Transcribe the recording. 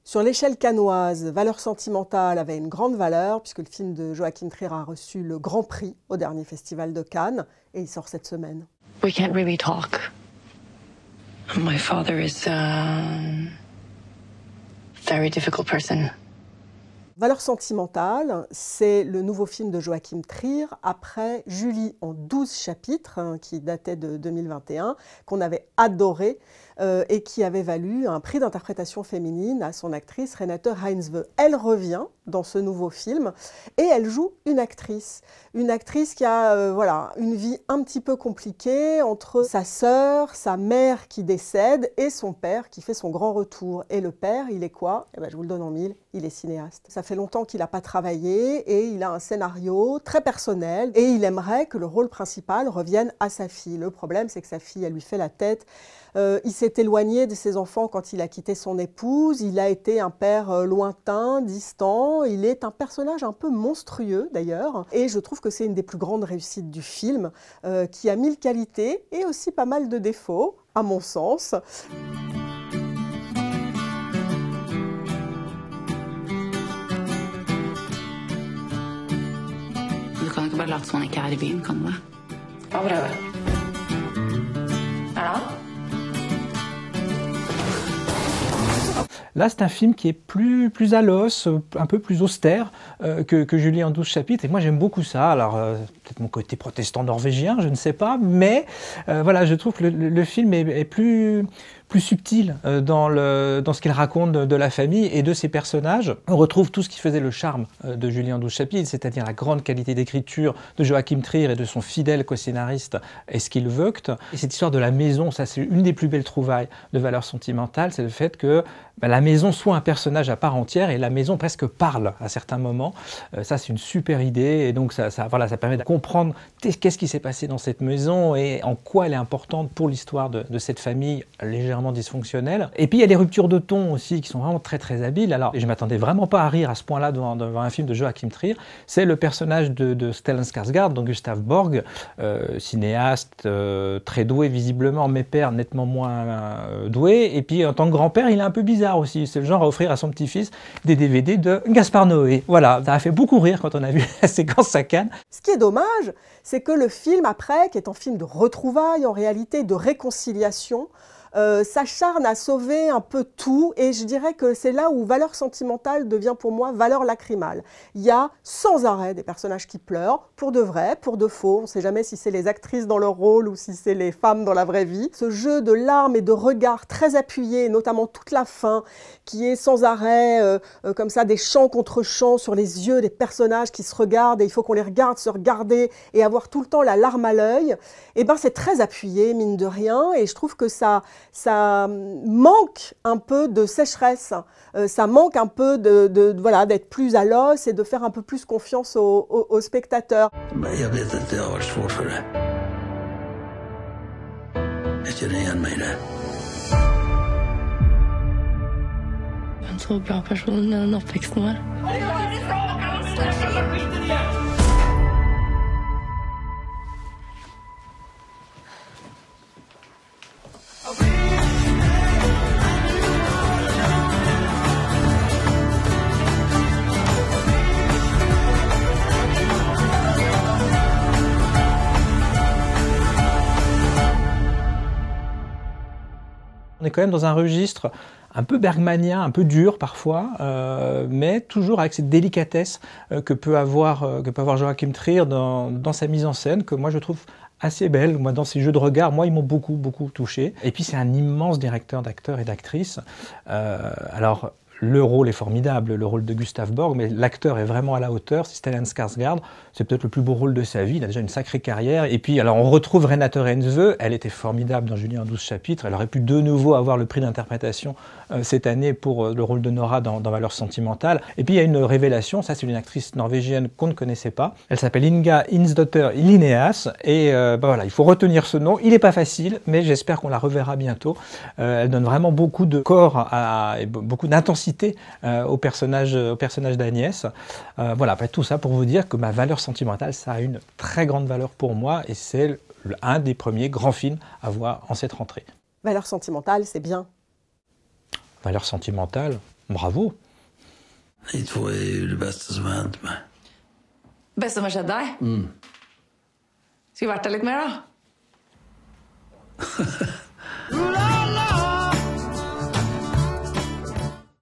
Sur l'échelle cannoise, Valeurs sentimentales avait une grande valeur puisque le film de Joachim Trier a reçu le Grand Prix au dernier festival de Cannes et il sort cette semaine. We can't really talk. My father is a very difficult person. Valeurs sentimentales, c'est le nouveau film de Joachim Trier après Julie en 12 chapitres, qui datait de 2021, qu'on avait adoré et qui avait valu un prix d'interprétation féminine à son actrice Renate Reinsve. Elle revient dans ce nouveau film et elle joue une actrice qui a voilà, une vie un petit peu compliquée entre sa sœur, sa mère qui décède et son père qui fait son grand retour. Et le père, il est quoi? Eh ben, je vous le donne en mille, il est cinéaste. Ça fait longtemps qu'il n'a pas travaillé et il a un scénario très personnel et il aimerait que le rôle principal revienne à sa fille. Le problème, c'est que sa fille, elle lui fait la tête. Il s'est éloigné de ses enfants quand il a quitté son épouse. Il a été un père lointain, distant. Il est un personnage un peu monstrueux d'ailleurs. Et je trouve que c'est une des plus grandes réussites du film, qui a 1000 qualités et aussi pas mal de défauts, à mon sens. Du kan ikke bare late som han ikke er I byen, kan du det? Hva prøver? Er det han? Là, c'est un film qui est plus à l'os, un peu plus austère que Julie en 12 chapitres. Et moi, j'aime beaucoup ça. Alors, peut-être mon côté protestant norvégien, je ne sais pas. Mais voilà, je trouve que le film est plus subtil dans ce qu'il raconte de la famille et de ses personnages. On retrouve tout ce qui faisait le charme de Julie en 12 chapitres, c'est-à-dire la grande qualité d'écriture de Joachim Trier et de son fidèle co-scénariste Eskil Vogt. Et cette histoire de la maison, ça c'est une des plus belles trouvailles de Valeurs sentimentales, c'est le fait que la maison soit un personnage à part entière et la maison presque parle à certains moments. Ça c'est une super idée et donc ça permet de comprendre qu'est-ce qui s'est passé dans cette maison et en quoi elle est importante pour l'histoire de cette famille légèrement dysfonctionnelle. Et puis il y a des ruptures de ton aussi qui sont vraiment très très habiles. Alors je m'attendais vraiment pas à rire à ce point-là devant un film de Joachim Trier. C'est le personnage de Stellan Skarsgård, donc Gustav Borg, cinéaste très doué visiblement, mais père nettement moins doué. Et puis en tant que grand-père, il est un peu bizarre aussi. C'est le genre à offrir à son petit-fils des DVD de Gaspard Noé. Voilà, ça a fait beaucoup rire quand on a vu la séquence à Cannes. Ce qui est dommage, c'est que le film après, qui est un film de retrouvailles en réalité, de réconciliation, s'acharne à sauver un peu tout et je dirais que c'est là où Valeurs sentimentales devient pour moi valeur lacrymale. Il y a sans arrêt des personnages qui pleurent, pour de vrai, pour de faux, on ne sait jamais si c'est les actrices dans leur rôle ou si c'est les femmes dans la vraie vie. Ce jeu de larmes et de regards très appuyés, notamment toute la fin, qui est sans arrêt comme ça des chants contre chants sur les yeux des personnages qui se regardent et il faut qu'on les regarde se regarder et avoir tout le temps la larme à l'œil, et ben c'est très appuyé mine de rien et je trouve que ça manque un peu de sécheresse, ça manque un peu voilà, d'être plus à l'os et de faire un peu plus confiance aux spectateurs. Jeg vet at det har vært svårt for deg. Jeg kjenner igjen meg I det. En så bra person med den oppveksten vår. On est quand même dans un registre un peu bergmanien, un peu dur parfois, mais toujours avec cette délicatesse que peut avoir Joachim Trier dans sa mise en scène, que moi je trouve assez belle. Moi, dans ces jeux de regard, moi, ils m'ont beaucoup touché. Et puis, c'est un immense directeur d'acteurs et d'actrices. Alors, le rôle est formidable, le rôle de Gustav Borg, mais l'acteur est vraiment à la hauteur. C'est Stellan Skarsgård, c'est peut-être le plus beau rôle de sa vie, il a déjà une sacrée carrière. Et puis, alors, on retrouve Renate Reinsve, elle était formidable dans Julie en 12 chapitres, elle aurait pu de nouveau avoir le prix d'interprétation cette année pour le rôle de Nora dans Valeurs sentimentales. Et puis, il y a une révélation, ça c'est une actrice norvégienne qu'on ne connaissait pas. Elle s'appelle Inga Insdotter Linneas, et voilà, il faut retenir ce nom. Il n'est pas facile, mais j'espère qu'on la reverra bientôt. Elle donne vraiment beaucoup de corps et beaucoup d'intensité au personnage d'Agnès. Voilà, après tout ça pour vous dire que ma Valeurs sentimentales, ça a une très grande valeur pour moi et c'est un des premiers grands films à voir en cette rentrée. Valeurs sentimentales, c'est bien. Valeurs sentimentales, Bravo. Ni två är ju det bästa som har hänt mig. Best som har skjedd deg? Skulle vært der litt mer, da.